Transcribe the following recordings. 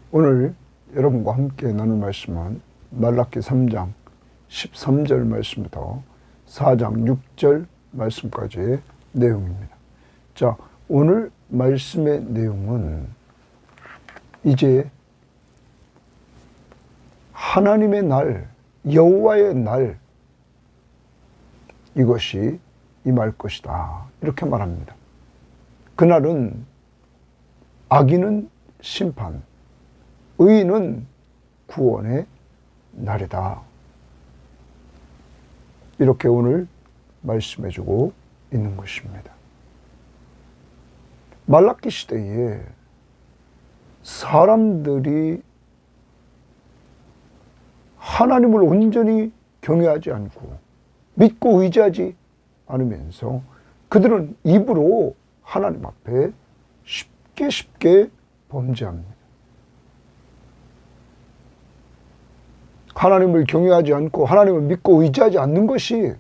오늘 여러분과 함께 나눌 말씀은 말라기 3장 13절 말씀부터 4장 6절 말씀까지의 내용입니다. 자, 오늘 말씀의 내용은 이제 하나님의 날, 여호와의 날, 이것이 임할 것이다, 이렇게 말합니다. 그날은 악인은 심판, 의인은 구원의 날이다, 이렇게 오늘 말씀해주고 있는 것입니다. 말라기 시대에 사람들이 하나님을 온전히 경외하지 않고 믿고 의지하지 않으면서 그들은 입으로 하나님 앞에 쉽게 범죄합니다. 하나님을 경외하지 않고 하나님을 믿고 의지하지 않는 것이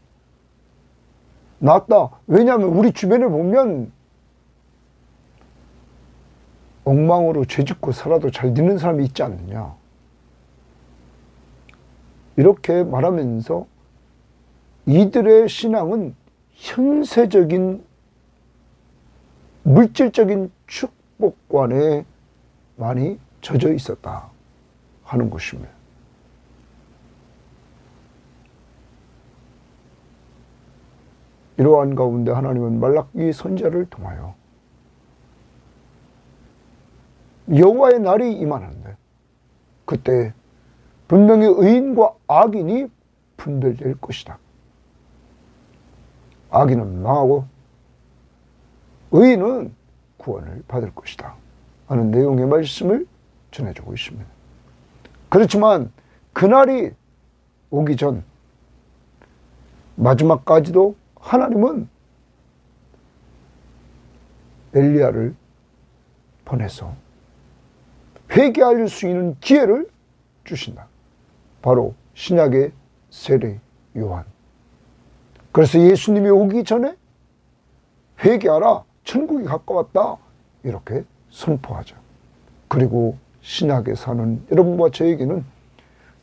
낫다. 왜냐하면 우리 주변에 보면 엉망으로 죄짓고 살아도 잘 되는 사람이 있지 않느냐, 이렇게 말하면서 이들의 신앙은 현세적인 물질적인 축복관에 많이 젖어 있었다 하는 것입니다. 이러한 가운데 하나님은 말라기 선지자를 통하여 여호와의 날이 임하는데 그때 분명히 의인과 악인이 분별될 것이다. 악인은 망하고 의인은 구원을 받을 것이다 하는 내용의 말씀을 전해주고 있습니다. 그렇지만 그날이 오기 전 마지막까지도 하나님은 엘리야를 보내서 회개할 수 있는 기회를 주신다. 바로 신약의 세례 요한. 그래서 예수님이 오기 전에 회개하라, 천국이 가까웠다, 이렇게 선포하죠. 그리고 신약에 사는 여러분과 저에게는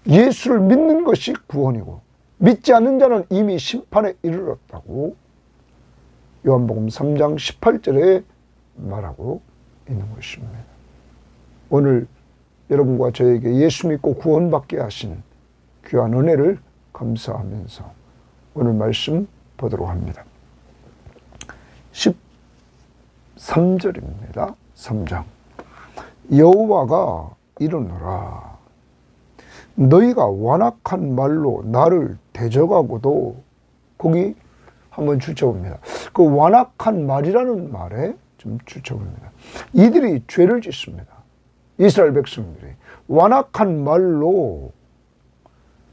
예수를 믿는 것이 구원이고 믿지 않는 자는 이미 심판에 이르렀다고 요한복음 3장 18절에 말하고 있는 것입니다. 오늘 여러분과 저에게 예수 믿고 구원받게 하신 귀한 은혜를 감사하면서 오늘 말씀 보도록 합니다. 13절입니다. 3장. 여호와가 이르노라, 너희가 완악한 말로 나를 대적하고도, 거기 한번 주쳐봅니다. 그 완악한 말이라는 말에 좀 주쳐봅니다. 이들이 죄를 짓습니다. 이스라엘 백성들이 완악한 말로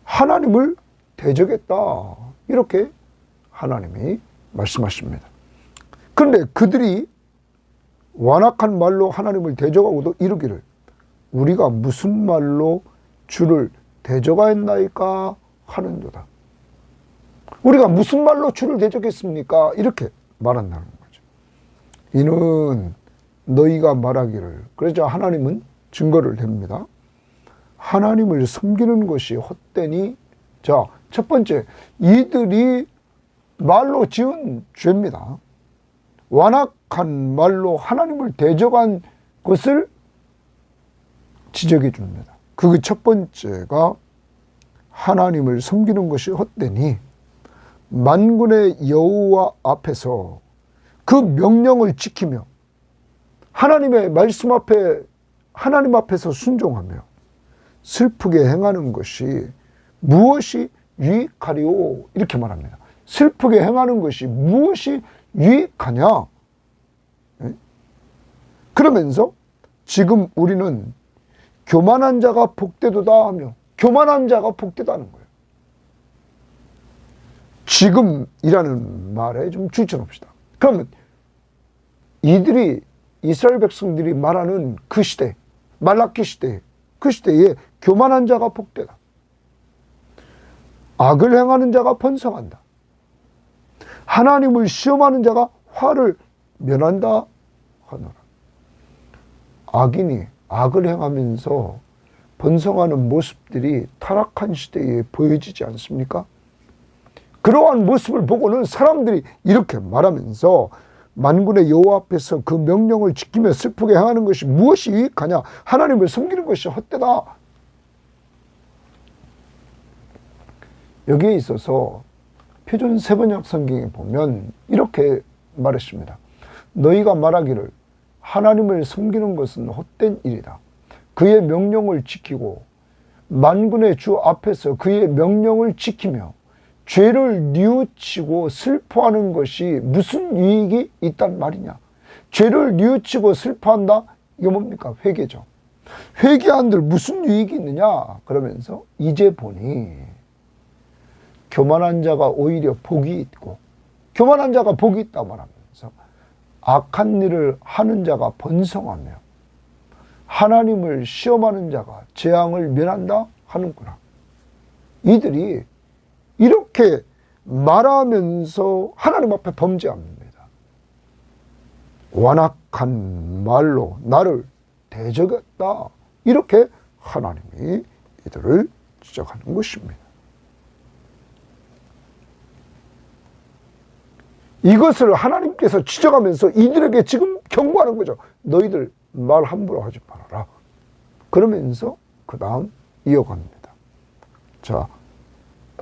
하나님을 대적했다, 이렇게 하나님이 말씀하십니다. 그런데 그들이 완악한 말로 하나님을 대적하고도 이르기를, 우리가 무슨 말로 주를 대적하였나이까 하는도다. 우리가 무슨 말로 주를 대적했습니까? 이렇게 말한다는 거죠. 이는 너희가 말하기를, 그래서 하나님은 증거를 댑니다. 하나님을 섬기는 것이 헛되니, 자, 첫 번째, 이들이 말로 지은 죄입니다. 완악한 말로 하나님을 대적한 것을 지적해 줍니다. 그 첫 번째가 하나님을 섬기는 것이 헛되니 만군의 여호와 앞에서 그 명령을 지키며 하나님의 말씀 앞에, 하나님 앞에서 순종하며 슬프게 행하는 것이 무엇이 유익하리오, 이렇게 말합니다. 슬프게 행하는 것이 무엇이 유익하냐? 그러면서 지금 우리는 교만한 자가 복되도다 하며, 교만한 자가 복되다는 거예요. 지금이라는 말에 좀 주쳐놓읍시다. 그러면 이들이, 이스라엘 백성들이 말하는 그 시대, 말라기 시대, 그 시대에 교만한 자가 복되다, 악을 행하는 자가 번성한다, 하나님을 시험하는 자가 화를 면한다 하노라. 악인이 악을 행하면서 번성하는 모습들이 타락한 시대에 보여지지 않습니까? 그러한 모습을 보고는 사람들이 이렇게 말하면서 만군의 여호와 앞에서 그 명령을 지키며 슬프게 행하는 것이 무엇이 유익하냐? 하나님을 섬기는 것이 헛되다. 여기에 있어서 표준 세번역 성경에 보면 이렇게 말했습니다. 너희가 말하기를 하나님을 섬기는 것은 헛된 일이다. 그의 명령을 지키고 만군의 주 앞에서 그의 명령을 지키며 죄를 뉘우치고 슬퍼하는 것이 무슨 유익이 있단 말이냐. 죄를 뉘우치고 슬퍼한다? 이게 뭡니까? 회개죠. 회개한들 무슨 유익이 있느냐? 그러면서 이제 보니 교만한 자가 오히려 복이 있고, 교만한 자가 복이 있다 말하면서 악한 일을 하는 자가 번성하며 하나님을 시험하는 자가 재앙을 면한다 하는구나. 이들이 이렇게 말하면서 하나님 앞에 범죄합니다. 완악한 말로 나를 대적했다. 이렇게 하나님이 이들을 지적하는 것입니다. 이것을 하나님께서 지적하면서 이들에게 지금 경고하는 거죠. 너희들 말 함부로 하지 말아라. 그러면서 그 다음 이어갑니다. 자,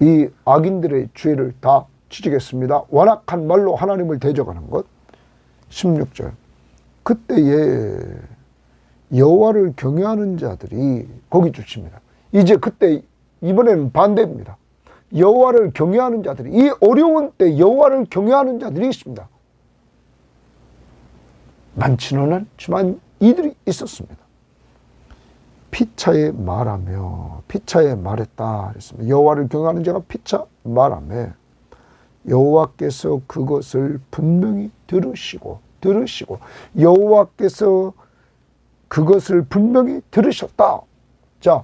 이 악인들의 죄를 다 지적했습니다. 완악한 말로 하나님을 대적하는 것. 16절. 그때에 여호와를 경외하는 자들이 거기 주십니다. 이제 그때 이번에는 반대입니다. 여호와를 경외하는 자들이, 이 어려운 때 여호와를 경외하는 자들이 있습니다. 많지는 않지만 이들이 있었습니다. 피차에 말하며, 피차에 말했다 그랬습니다. 여호와를 경외하는 자가 피차 말하며 여호와께서 그것을 분명히 들으시고 여호와께서 그것을 분명히 들으셨다. 자,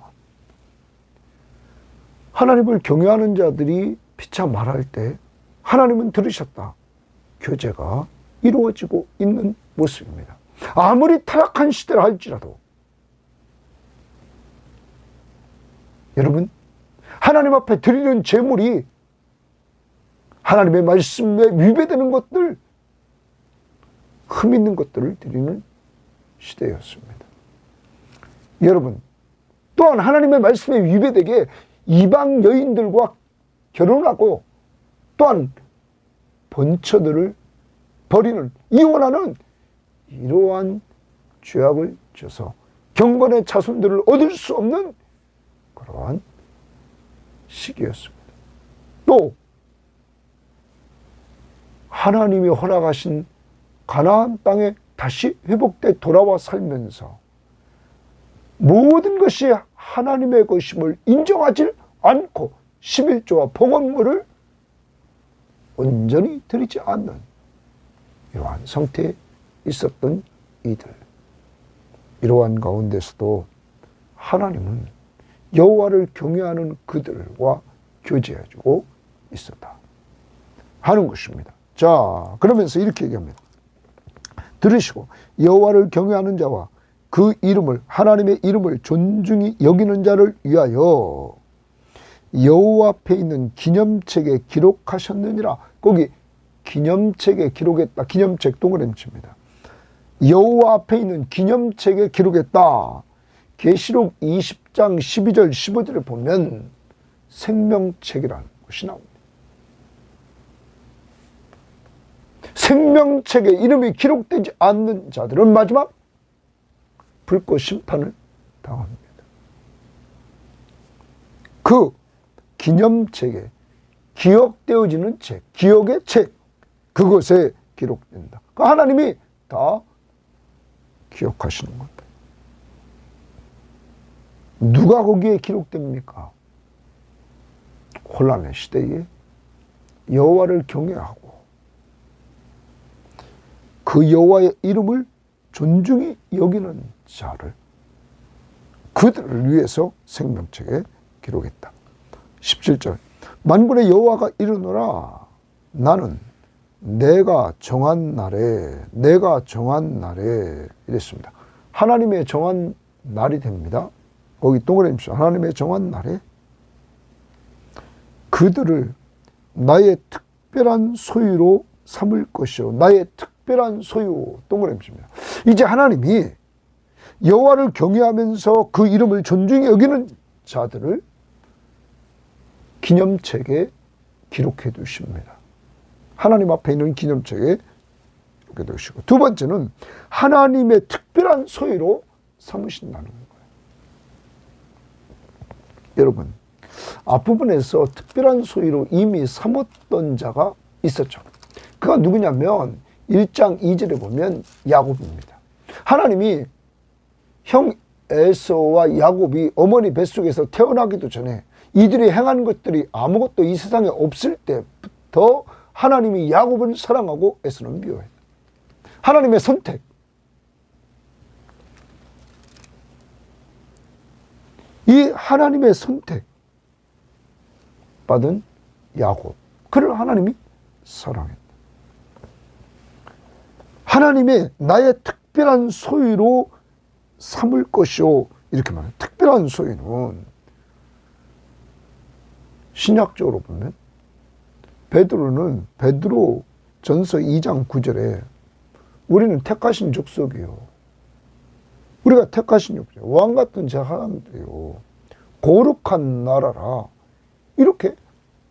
하나님을 경외하는 자들이 피차 말할 때 하나님은 들으셨다. 교제가 이루어지고 있는 모습입니다. 아무리 타락한 시대를 할지라도 여러분, 하나님 앞에 드리는 제물이 하나님의 말씀에 위배되는 것들, 흠 있는 것들을 드리는 시대였습니다. 여러분, 또한 하나님의 말씀에 위배되게 이방 여인들과 결혼하고 또한 번처들을 버리는, 이혼하는 이러한 죄악을 져서 경건의 자손들을 얻을 수 없는 그러한 시기였습니다. 또 하나님이 허락하신 가나안 땅에 다시 회복돼 돌아와 살면서 모든 것이 하나님의 것임을 인정하지 않고 11조와 봉헌물을 온전히 드리지 않는 이러한 상태에 있었던 이들. 이러한 가운데서도 하나님은 여호와를 경외하는 그들과 교제해주고 있었다 하는 것입니다. 자, 그러면서 이렇게 얘기합니다. 들으시고 여호와를 경외하는 자와 그 이름을, 하나님의 이름을 존중히 여기는 자를 위하여 여호와 앞에 있는 기념책에 기록하셨느니라. 거기 기념책에 기록했다. 기념책 동그라미칩니다. 여호와 앞에 있는 기념책에 기록했다. 계시록 20장 12절 15절에 보면 생명책이라는 것이 나옵니다. 생명책에 이름이 기록되지 않는 자들은 마지막 불꽃 심판을 당합니다. 그 기념책에 기억되어지는 책, 기억의 책, 그것에 기록된다. 하나님이 다 기억하시는 겁니다. 누가 거기에 기록됩니까? 혼란의 시대에 여호와를 경외하고 그 여호와의 이름을 존중히 여기는 자를, 그들을 위해서 생명책에 기록했다. 17절. 만군의 여호와가 이르노라. 나는 내가 정한 날에 이랬습니다. 하나님의 정한 날이 됩니다. 거기 동그라미 쳐. 하나님의 정한 날에 그들을 나의 특별한 소유로 삼을 것이요. 나의 특별한 소유. 동그라미 칩니다. 이제 하나님이 여호와를 경외하면서 그 이름을 존중히 여기는 자들을 기념책에 기록해 두십니다. 하나님 앞에 있는 기념책에 이렇게 두시고, 두 번째는 하나님의 특별한 소유로 삼으신다는 거예요. 여러분, 앞부분에서 특별한 소유로 이미 삼았던 자가 있었죠. 그가 누구냐면 1장 2절에 보면 야곱입니다. 하나님이 형 에서와 야곱이 어머니 뱃속에서 태어나기도 전에 이들이 행한 것들이 아무것도 이 세상에 없을 때부터 하나님이 야곱을 사랑하고 에서는 미워했다. 하나님의 선택. 이 하나님의 선택 받은 야곱, 그를 하나님이 사랑했다. 하나님의 나의 특별한 소유로 삼을 것이요, 이렇게 말해요. 특별한 소유는 신약적으로 보면 베드로 전서 2장 9절에 우리는 택하신 족속이요, 우리가 택하신 족속, 왕같은 자들이요, 거룩한 나라라, 이렇게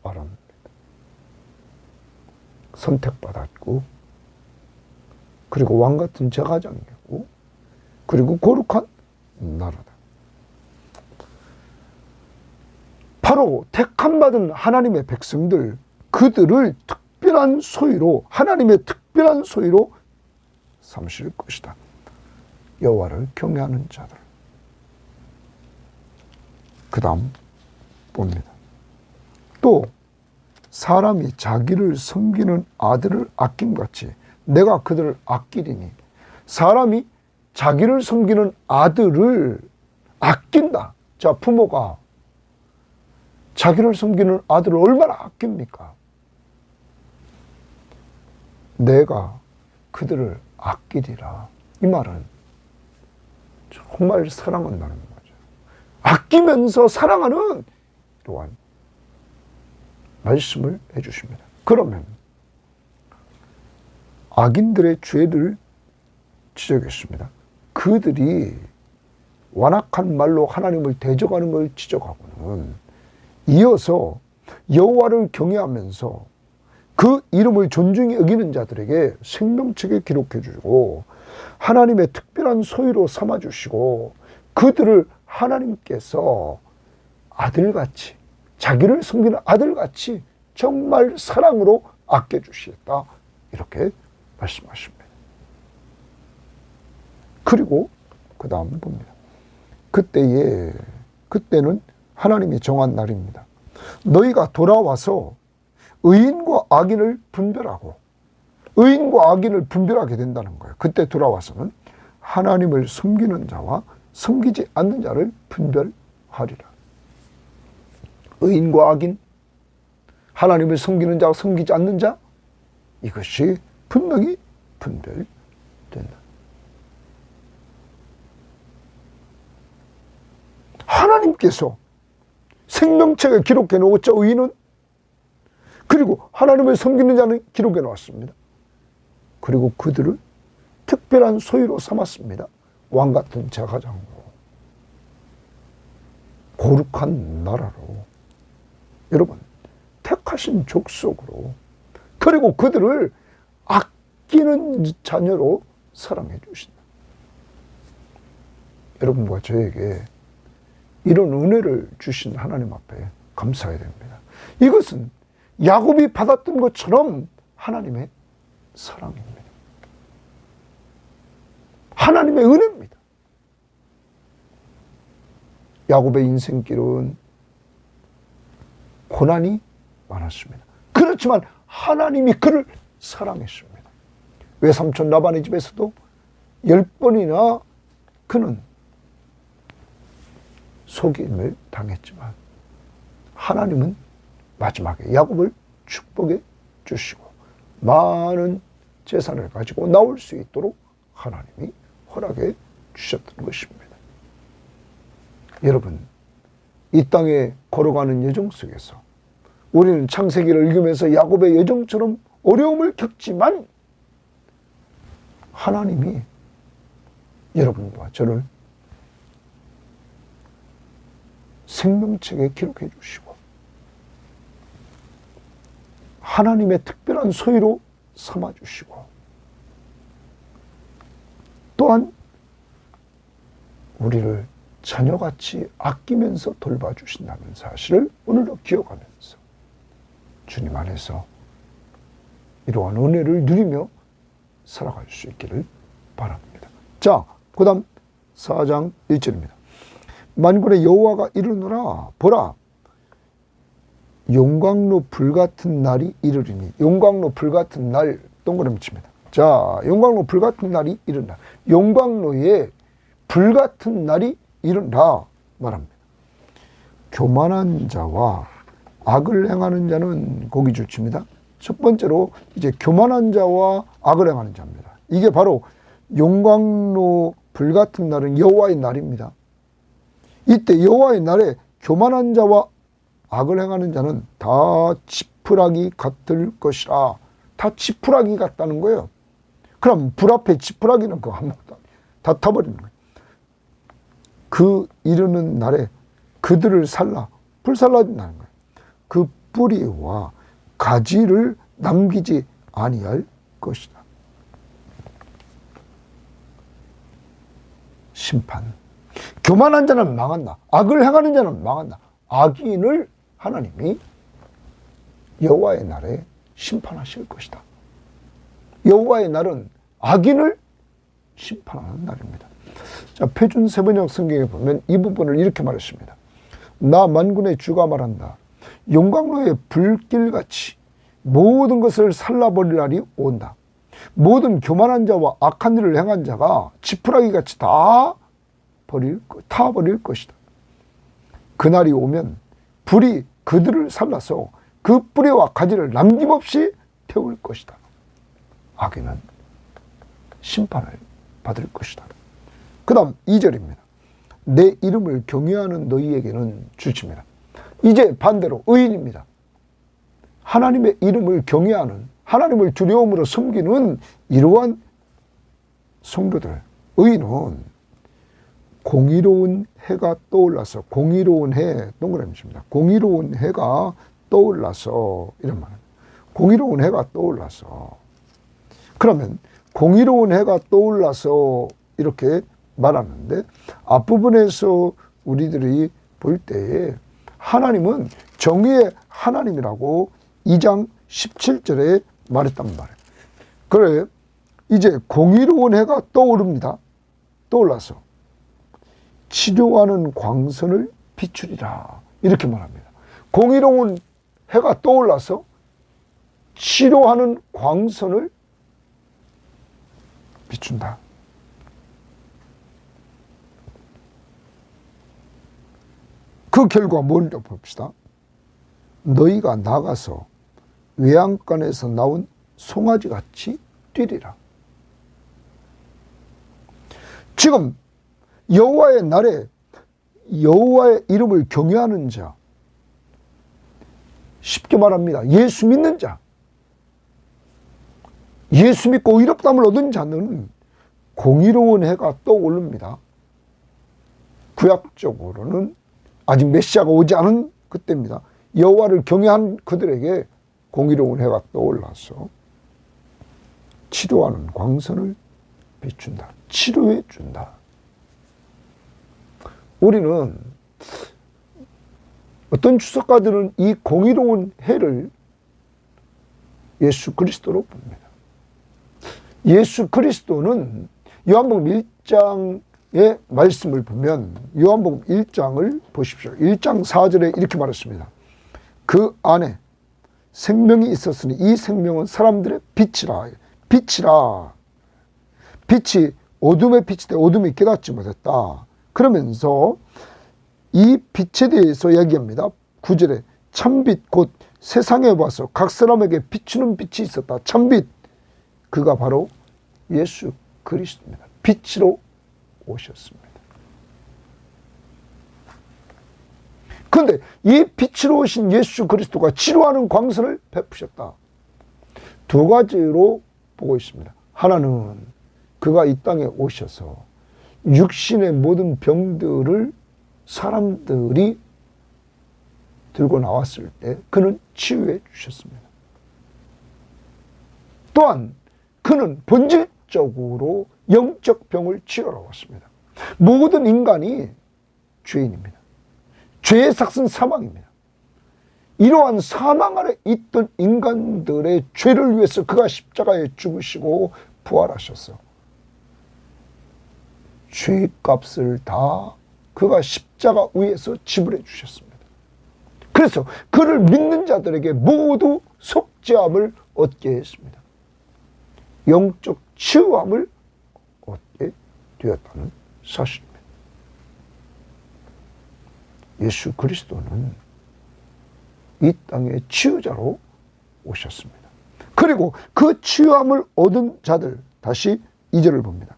말합니다. 선택받았고, 그리고 왕같은 제가장이고, 그리고 거룩한 나라다. 바로 택함받은 하나님의 백성들, 그들을 특별한 소유로, 하나님의 특별한 소유로 삼으실 것이다. 여호와를 경외하는 자들. 그 다음 봅니다. 또 사람이 자기를 섬기는 아들을 아낌같이 내가 그들을 아끼리니, 사람이 자기를 섬기는 아들을 아낀다. 자, 부모가 자기를 섬기는 아들을 얼마나 아낍니까? 내가 그들을 아끼리라. 이 말은 정말 사랑한다는 거죠. 아끼면서 사랑하는 이러한 말씀을 해주십니다. 그러면 악인들의 죄를 지적했습니다. 그들이 완악한 말로 하나님을 대적하는 걸 지적하고는 이어서 여호와를 경외하면서 그 이름을 존중히 여기는 자들에게 생명책에 기록해 주시고 하나님의 특별한 소유로 삼아 주시고 그들을 하나님께서 아들같이, 자기를 섬기는 아들같이 정말 사랑으로 아껴주시겠다, 이렇게 말씀하십니다. 그리고 그 다음 봅니다. 그때는 하나님이 정한 날입니다. 너희가 돌아와서 의인과 악인을 분별하고, 의인과 악인을 분별하게 된다는 거예요. 그때 돌아와서는 하나님을 섬기는 자와 섬기지 않는 자를 분별하리라. 의인과 악인, 하나님을 섬기는 자와 섬기지 않는 자, 이것이 분명히 분별된다. 하나님께서 생명책에 기록해 놓았죠, 의인은. 그리고 하나님을 섬기는 자는 기록해 놓았습니다. 그리고 그들을 특별한 소유로 삼았습니다. 왕같은 제사장으로, 거룩한 나라로, 여러분 택하신 족속으로, 그리고 그들을 아끼는 자녀로 사랑해 주신다. 여러분과 저에게 이런 은혜를 주신 하나님 앞에 감사해야 됩니다. 이것은 야곱이 받았던 것처럼 하나님의 사랑입니다. 하나님의 은혜입니다. 야곱의 인생길은 고난이 많았습니다. 그렇지만 하나님이 그를 사랑했습니다. 외삼촌 라반의 집에서도 10번이나 그는 속임을 당했지만 하나님은 마지막에 야곱을 축복해 주시고 많은 재산을 가지고 나올 수 있도록 하나님이 허락해 주셨던 것입니다. 여러분, 이 땅에 걸어가는 여정 속에서 우리는 창세기를 읽으면서 야곱의 여정처럼 어려움을 겪지만 하나님이 여러분과 저를 생명책에 기록해 주시고 하나님의 특별한 소유로 삼아 주시고 또한 우리를 자녀같이 아끼면서 돌봐주신다는 사실을 오늘도 기억하면서 주님 안에서 이러한 은혜를 누리며 살아갈 수 있기를 바랍니다. 자, 그 다음 4장 1절입니다. 만군의 여호와가 이르노라 보라 용광로 불같은 날이 이르리니. 용광로 불같은 날 동그라미 칩니다. 자, 용광로 불같은 날이 이른다. 용광로에 불같은 날이 이른다 말합니다. 교만한 자와 악을 행하는 자는 고기 주칩니다. 첫 번째로 이제 교만한 자와 악을 행하는 자입니다. 이게 바로 용광로 불같은 날은 여호와의 날입니다. 이때 여호와의 날에 교만한 자와 악을 행하는 자는 다 지푸라기 같을 것이라. 다 지푸라기 같다는 거예요. 그럼 불 앞에 지푸라기는 그거 아무것도 다 타버리는 거예요. 그 이르는 날에 그들을 살라 불살라진다는 거예요. 그 뿌리와 가지를 남기지 아니할 것이다. 심판. 교만한 자는 망한다. 악을 행하는 자는 망한다. 악인을 하나님이 여호와의 날에 심판하실 것이다. 여호와의 날은 악인을 심판하는 날입니다. 자, 표준 세번역 성경에 보면 이 부분을 이렇게 말했습니다. 나 만군의 주가 말한다. 용광로의 불길같이 모든 것을 살라버릴 날이 온다. 모든 교만한 자와 악한 일을 행한 자가 지푸라기같이 다 타버릴 것이다. 그날이 오면 불이 그들을 살라서 그 뿌리와 가지를 남김없이 태울 것이다. 악인은 심판을 받을 것이다. 그 다음 2절입니다. 내 이름을 경외하는 너희에게는 주십니다. 이제 반대로 의인입니다. 하나님의 이름을 경외하는, 하나님을 두려움으로 섬기는 이러한 성도들, 의인은 공의로운 해가 떠올라서, 공의로운 해, 동그라미입니다. 공의로운 해가 떠올라서, 이런 말입니다. 공의로운 해가 떠올라서. 그러면 공의로운 해가 떠올라서 이렇게 말하는데 앞부분에서 우리들이 볼 때에 하나님은 정의의 하나님이라고 2장 17절에 말했단 말이에요. 그래 이제 공의로운 해가 떠오릅니다. 떠올라서 치료하는 광선을 비추리라 이렇게 말합니다. 공의로운 해가 떠올라서 치료하는 광선을 비춘다. 그 결과 뭔지 봅시다. 너희가 나가서 외양간에서 나온 송아지같이 뛰리라. 지금 여호와의 날에 여호와의 이름을 경외하는 자, 쉽게 말합니다. 예수 믿는 자, 예수 믿고 의롭다함을 얻은 자는 공의로운 해가 떠오릅니다. 구약적으로는 아직 메시아가 오지 않은 그때입니다. 여호와를 경외한 그들에게 공의로운 해가 떠올라서 치료하는 광선을 비춘다. 치료해 준다. 우리는 어떤 주석가들은 이 공의로운 해를 예수 그리스도로 봅니다. 예수 그리스도는 요한복음 1장의 말씀을 보면 요한복음 1장을 보십시오. 1장 4절에 이렇게 말했습니다. 그 안에 생명이 있었으니 이 생명은 사람들의 빛이라. 빛이라. 빛이 어둠의 빛이 되 어둠이 깨닫지 못했다. 그러면서 이 빛에 대해서 이야기합니다. 9절에 참빛 곧 세상에 와서 각 사람에게 비추는 빛이 있었다. 참빛. 그가 바로 예수 그리스도입니다. 빛으로 오셨습니다. 그런데 이 빛으로 오신 예수 그리스도가 치료하는 광선을 베푸셨다. 두 가지로 보고 있습니다. 하나는 그가 이 땅에 오셔서 육신의 모든 병들을 사람들이 들고 나왔을 때 그는 치유해 주셨습니다. 또한 그는 본질적으로 영적 병을 치료하러 왔습니다. 모든 인간이 죄인입니다. 죄의 삭은 사망입니다. 이러한 사망 아래 있던 인간들의 죄를 위해서 그가 십자가에 죽으시고 부활하셨어. 죄값을 다 그가 십자가 위에서 지불해 주셨습니다. 그래서 그를 믿는 자들에게 모두 속죄함을 얻게 했습니다. 영적 치유함을 얻게 되었다는 사실입니다. 예수 그리스도는 이 땅의 치유자로 오셨습니다. 그리고 그 치유함을 얻은 자들, 다시 2절을 봅니다.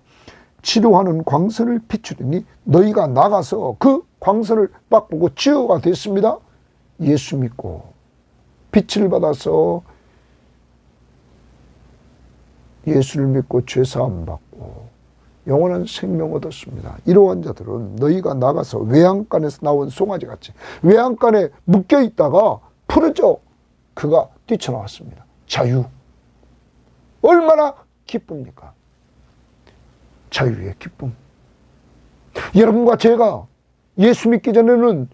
치료하는 광선을 비추더니 너희가 나가서 그 광선을 맛보고 치유가 됐습니다. 예수 믿고 빛을 받아서 예수를 믿고 죄사함 받고 영원한 생명 얻었습니다. 이러한 자들은 너희가 나가서 외양간에서 나온 송아지같이 외양간에 묶여있다가 풀어져 그가 뛰쳐나왔습니다. 자유. 얼마나 기쁩니까? 자유의 기쁨. 여러분과 제가 예수 믿기 전에는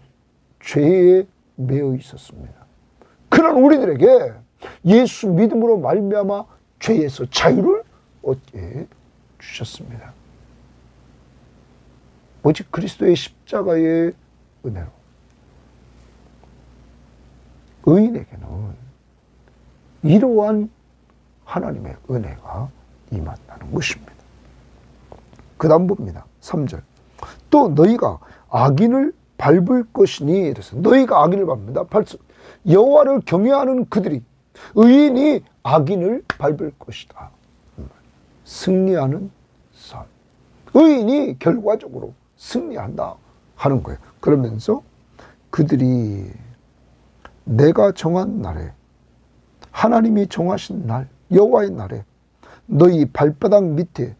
죄에 매여 있었습니다. 그런 우리들에게 예수 믿음으로 말미암아 죄에서 자유를 얻게 주셨습니다. 오직 그리스도의 십자가의 은혜로 의인에게는 이러한 하나님의 은혜가 임한다는 것입니다. 그 다음 봅니다. 3절. 또 너희가 악인을 밟을 것이니, 그래서 너희가 악인을 밟는다. 여호와를 경외하는 그들이 의인이 악인을 밟을 것이다. 승리하는 삶. 의인이 결과적으로 승리한다 하는 거예요. 그러면서 그들이 내가 정한 날에, 하나님이 정하신 날, 여호와의 날에 너희 발바닥 밑에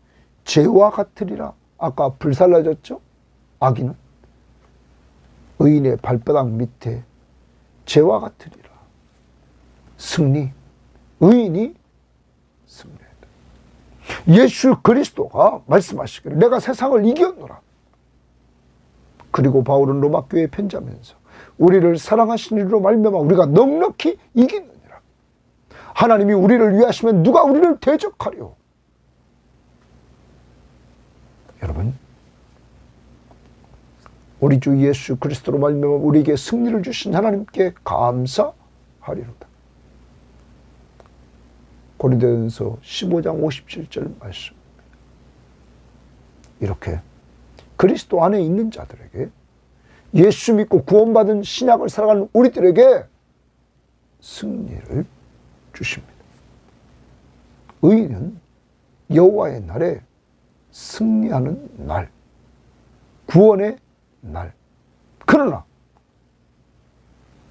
죄와 같으리라. 아까 불살라졌죠? 악인은 의인의 발바닥 밑에 죄와 같으리라. 승리. 의인이 승리한다. 예수 그리스도가 말씀하시기를 내가 세상을 이겼노라. 그리고 바울은 로마 교회에 편지하면서 우리를 사랑하신 이로 말미암아 우리가 넉넉히 이기느니라. 하나님이 우리를 위하시면 누가 우리를 대적하리요. 여러분, 우리 주 예수 그리스도로 말미암아 우리에게 승리를 주신 하나님께 감사하리로다. 고린도전서 15장 57절 말씀. 이렇게 그리스도 안에 있는 자들에게, 예수 믿고 구원받은 신약을 살아가는 우리들에게 승리를 주십니다. 의인은 여호와의 날에 승리하는 날, 구원의 날. 그러나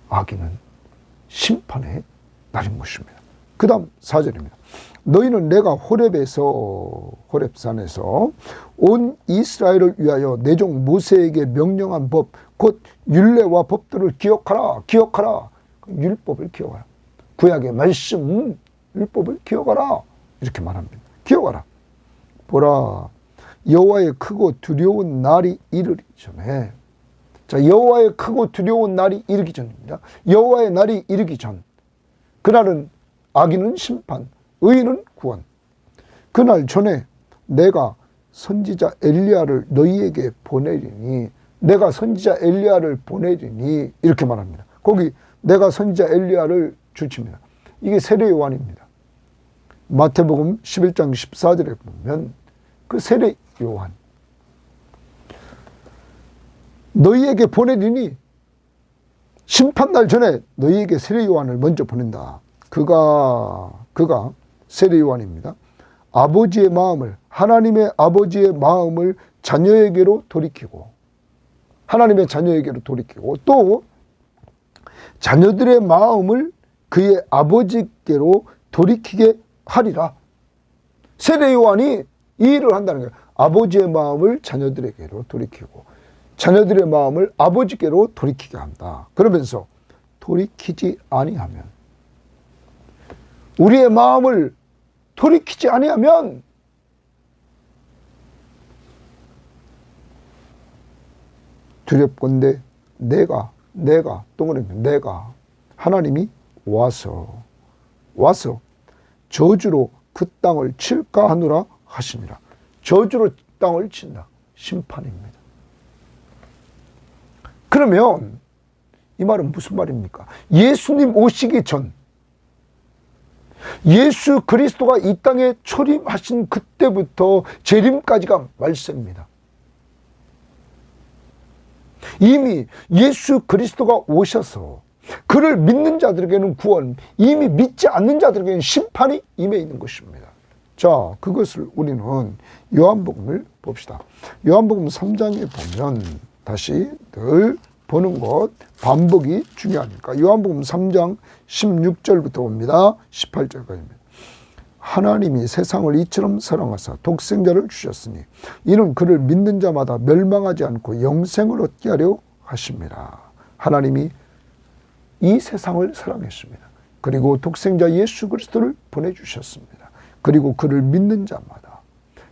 악인은 심판의 날인 것입니다. 그 다음 4절입니다. 너희는 내가 호렙산에서 온 이스라엘을 위하여 내 종 모세에게 명령한 법, 곧 율례와 법들을 기억하라. 기억하라. 율법을 기억하라. 구약의 말씀, 율법을 기억하라. 이렇게 말합니다. 기억하라. 보라, 여호와의 크고 두려운 날이 이르기 전에, 자, 여호와의 크고 두려운 날이 이르기 전입니다. 여호와의 날이 이르기 전. 그날은 악인은 심판, 의인은 구원. 그날 전에 내가 선지자 엘리야를 너희에게 보내리니, 내가 선지자 엘리야를 보내리니, 이렇게 말합니다. 거기 내가 선지자 엘리야를 주칩니다. 이게 세례 요한입니다. 마태복음 11장 14절에 보면 그 세례 요한, 너희에게 보내리니, 심판날 전에 너희에게 세례 요한을 먼저 보낸다. 그가 세례 요한입니다. 아버지의 마음을, 하나님의 아버지의 마음을 자녀에게로 돌이키고, 하나님의 자녀에게로 돌이키고, 또 자녀들의 마음을 그의 아버지께로 돌이키게 하리라. 세례 요한이 이 일을 한다는 거예요. 아버지의 마음을 자녀들에게로 돌이키고 자녀들의 마음을 아버지께로 돌이키게 한다. 그러면서 돌이키지 아니하면, 우리의 마음을 돌이키지 아니하면 두렵건대 내가 하나님이 와서 저주로 그 땅을 칠까 하노라 하시니라. 저주로 땅을 친다. 심판입니다. 그러면 이 말은 무슨 말입니까? 예수님 오시기 전, 예수 그리스도가 이 땅에 초림하신 그때부터 재림까지가 말세입니다. 이미 예수 그리스도가 오셔서 그를 믿는 자들에게는 구원, 이미 믿지 않는 자들에게는 심판이 임해 있는 것입니다. 자, 그것을 우리는 요한복음을 봅시다. 요한복음 3장에 보면, 다시 늘 보는 것, 반복이 중요하니까 요한복음 3장 16절부터 봅니다. 18절까지입니다. 하나님이 세상을 이처럼 사랑하사 독생자를 주셨으니 이는 그를 믿는 자마다 멸망하지 않고 영생을 얻게 하려 하심이라. 하나님이 이 세상을 사랑했습니다. 그리고 독생자 예수 그리스도를 보내주셨습니다. 그리고 그를 믿는 자마다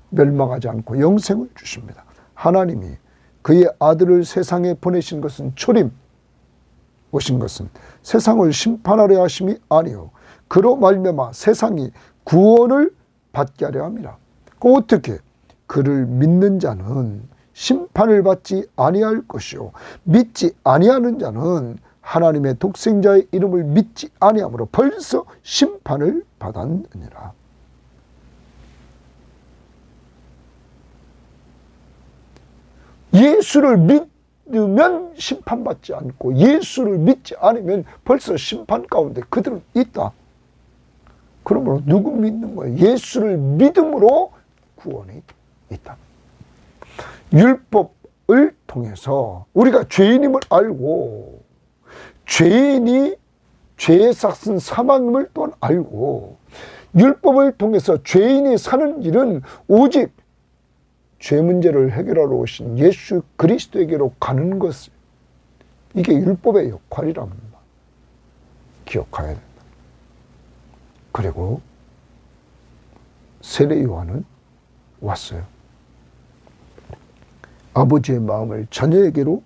멸망하지 않고 영생을 주십니다. 하나님이 그의 아들을 세상에 보내신 것은 초림 오신 것은 세상을 심판하려 하심이 아니요 그로 말미암아 세상이 구원을 받게 하려 함이라. 어떻게? 그를 믿는 자는 심판을 받지 아니할 것이요 믿지 아니하는 자는 하나님의 독생자의 이름을 믿지 아니하므로 벌써 심판을 받았느니라. 예수를 믿으면 심판받지 않고 예수를 믿지 않으면 벌써 심판 가운데 그들은 있다. 그러므로 누구 믿는 거예요? 예수를 믿음으로 구원이 있다. 율법을 통해서 우리가 죄인임을 알고 죄인이 죄의 삭은 사망임을 또한 알고 율법을 통해서 죄인이 사는 길은 오직 죄 문제를 해결하러 오신 예수 그리스도에게로 가는 것을, 이게 율법의 역할이랍니다. 기억해야 된다. 그리고 세례 요한은 왔어요. 아버지의 마음을 자녀에게로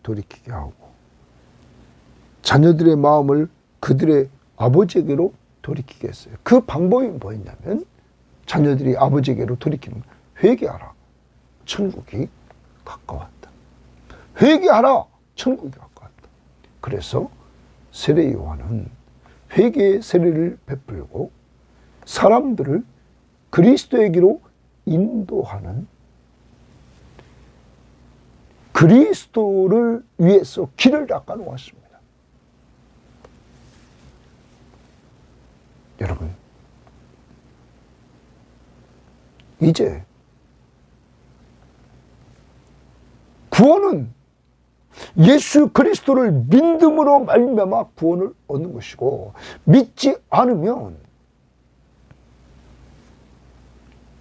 돌이키게 하고 자녀들의 마음을 그들의 아버지에게로 돌이키게 했어요. 그 방법이 뭐였냐면 자녀들이 아버지에게로 돌이키는 거예요. 회개하라. 천국이 가까웠다. 회개하라. 천국이 가까웠다. 그래서 세례 요한은 회개의 세례를 베풀고 사람들을 그리스도에게로 인도하는, 그리스도를 위해서 길을 닦아 놓았습니다. 여러분, 이제 구원은 예수 그리스도를 믿음으로 말미암아 구원을 얻는 것이고, 믿지 않으면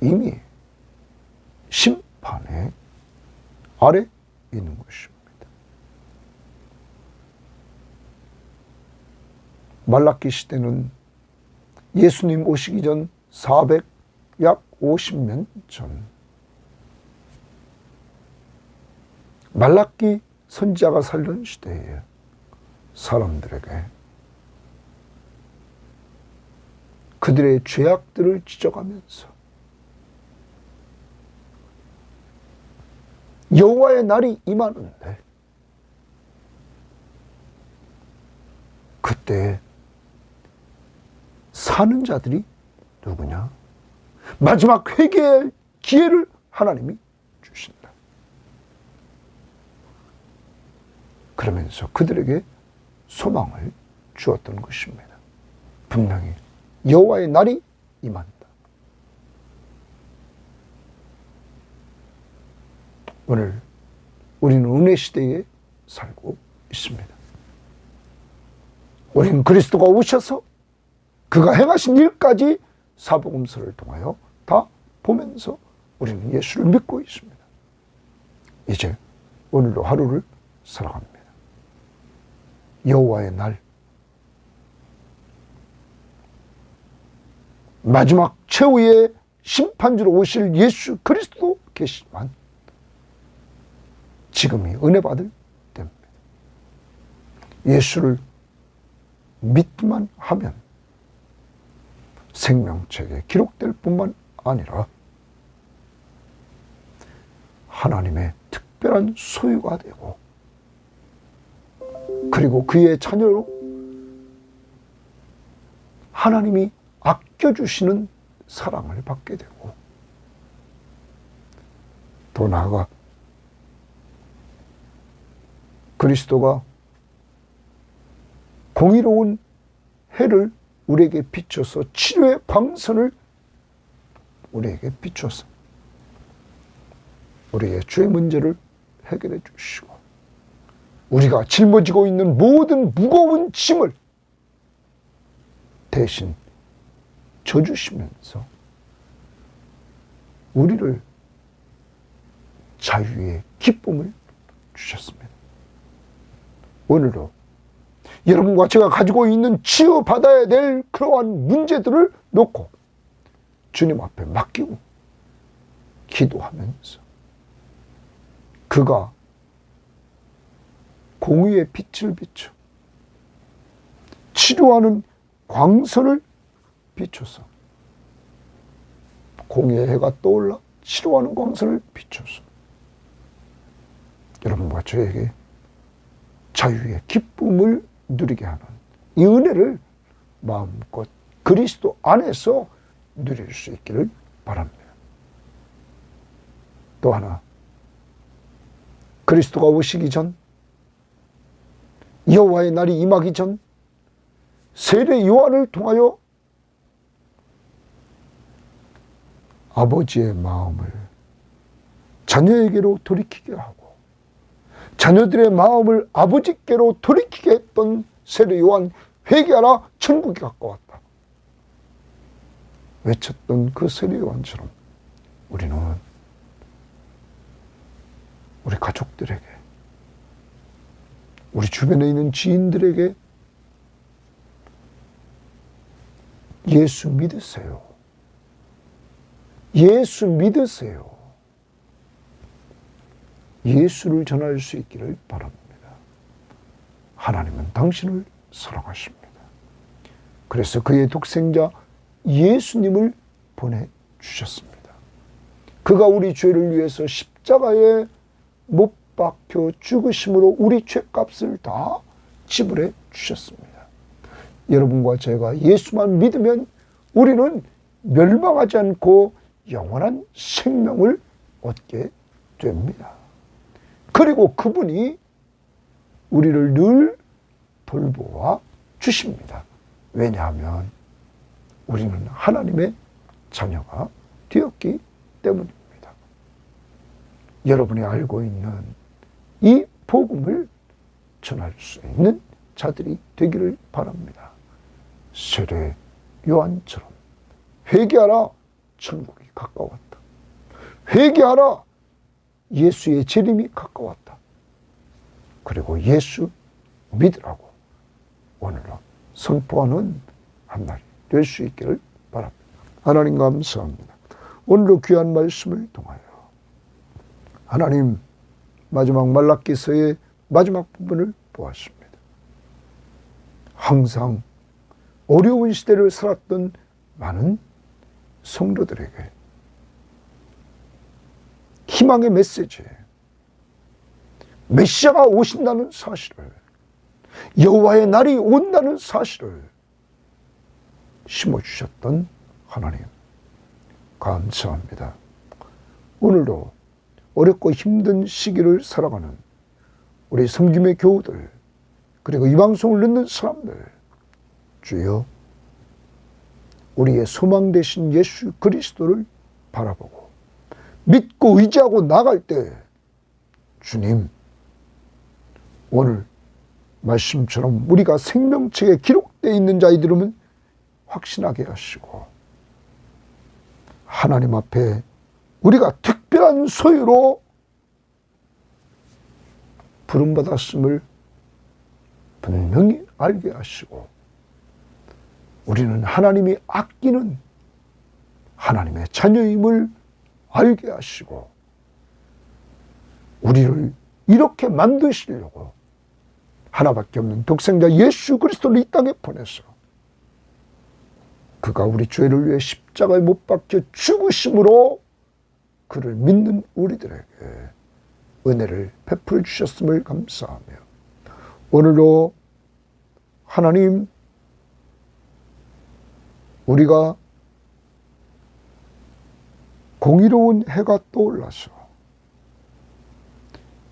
이미 심판의 아래 있는 것입니다. 말라기 시대는 예수님 오시기 전 약 50년 전, 말라기 선지자가 살던 시대에 사람들에게 그들의 죄악들을 지적하면서 여호와의 날이 임하는데, 그때 사는 자들이 누구냐? 마지막 회개의 기회를 하나님이 주신다. 그러면서 그들에게 소망을 주었던 것입니다. 분명히 여호와의 날이 임한다. 오늘 우리는 은혜 시대에 살고 있습니다. 우리는 그리스도가 오셔서 그가 행하신 일까지 사복음서를 통하여 다 보면서 우리는 예수를 믿고 있습니다. 이제 오늘도 하루를 살아갑니다. 여호와의 날, 마지막 최후의 심판주로 오실 예수 그리스도 계시지만 지금이 은혜 받을 때입니다. 예수를 믿기만 하면 생명책에 기록될 뿐만 아니라 하나님의 특별한 소유가 되고, 그리고 그의 자녀로 하나님이 아껴주시는 사랑을 받게 되고, 더 나아가 그리스도가 공의로운 해를 우리에게 비춰서 치료의 광선을 우리에게 비춰서 우리의 죄 문제를 해결해 주시고, 우리가 짊어지고 있는 모든 무거운 짐을 대신 져주시면서 우리를 자유의 기쁨을 주셨습니다. 오늘도 여러분과 제가 가지고 있는 치유받아야 될 그러한 문제들을 놓고 주님 앞에 맡기고 기도하면서 그가 공의의 빛을 비춰 치료하는 광선을 비춰서, 공의의 해가 떠올라 치료하는 광선을 비춰서 여러분과 저에게 자유의 기쁨을 누리게 하는 이 은혜를 마음껏 그리스도 안에서 누릴 수 있기를 바랍니다. 또 하나, 그리스도가 오시기 전, 여호와의 날이 임하기 전 세례 요한을 통하여 아버지의 마음을 자녀에게로 돌이키게 하고, 자녀들의 마음을 아버지께로 돌이키게 했던 세례 요한, 회개하라, 천국이 가까웠다 외쳤던 그 세례 요한처럼 우리는 우리 가족들에게, 우리 주변에 있는 지인들에게 예수 믿으세요, 예수 믿으세요, 예수를 전할 수 있기를 바랍니다. 하나님은 당신을 사랑하십니다. 그래서 그의 독생자 예수님을 보내주셨습니다. 그가 우리 죄를 위해서 십자가에 못 박혀 죽으심으로 우리 죄값을 다 지불해 주셨습니다. 여러분과 제가 예수만 믿으면 우리는 멸망하지 않고 영원한 생명을 얻게 됩니다. 그리고 그분이 우리를 늘 돌보아 주십니다. 왜냐하면 우리는 하나님의 자녀가 되었기 때문입니다. 여러분이 알고 있는 이 복음을 전할 수 있는 자들이 되기를 바랍니다. 세례 요한처럼 회개하라, 천국이 가까웠다. 회개하라, 예수의 재림이 가까웠다. 그리고 예수 믿으라고 오늘은 선포하는 한 날이 될 수 있기를 바랍니다. 하나님 감사합니다. 오늘도 귀한 말씀을 통하여 하나님 마지막 말라기서의 마지막 부분을 보았습니다. 항상 어려운 시대를 살았던 많은 성도들에게 희망의 메시지, 메시아가 오신다는 사실을, 여호와의 날이 온다는 사실을 심어주셨던 하나님 감사합니다. 오늘도 어렵고 힘든 시기를 살아가는 우리 섬김의 교우들, 그리고 이 방송을 듣는 사람들, 주여 우리의 소망 되신 예수 그리스도를 바라보고 믿고 의지하고 나갈 때 주님 오늘 말씀처럼 우리가 생명책에 기록되어 있는 자 이름은 확신하게 하시고 하나님 앞에 우리가 특별한 소유로 부름받았음을 분명히 알게 하시고 우리는 하나님이 아끼는 하나님의 자녀임을 알게 하시고 우리를 이렇게 만드시려고 하나밖에 없는 독생자 예수 그리스도를 이 땅에 보내서 그가 우리 죄를 위해 십자가에 못 박혀 죽으심으로 그를 믿는 우리들에게 은혜를 베풀어 주셨음을 감사하며 오늘도 하나님 우리가 공의로운 해가 떠올라서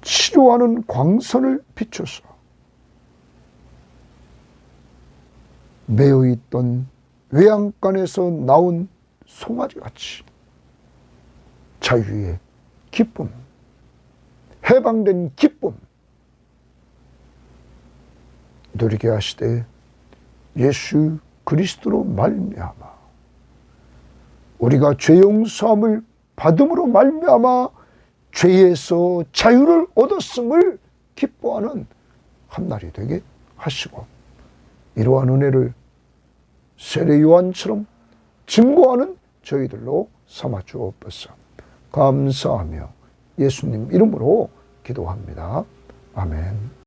치료하는 광선을 비춰서 매여 있던 외양간에서 나온 송아지같이 자유의 기쁨, 해방된 기쁨 누리게 하시되 예수 그리스도로 말미암아 우리가 죄 용서함을 받음으로 말미암아 죄에서 자유를 얻었음을 기뻐하는 한 날이 되게 하시고 이러한 은혜를 세례 요한처럼 증거하는 저희들로 삼아 주옵소서. 감사하며 예수님 이름으로 기도합니다. 아멘.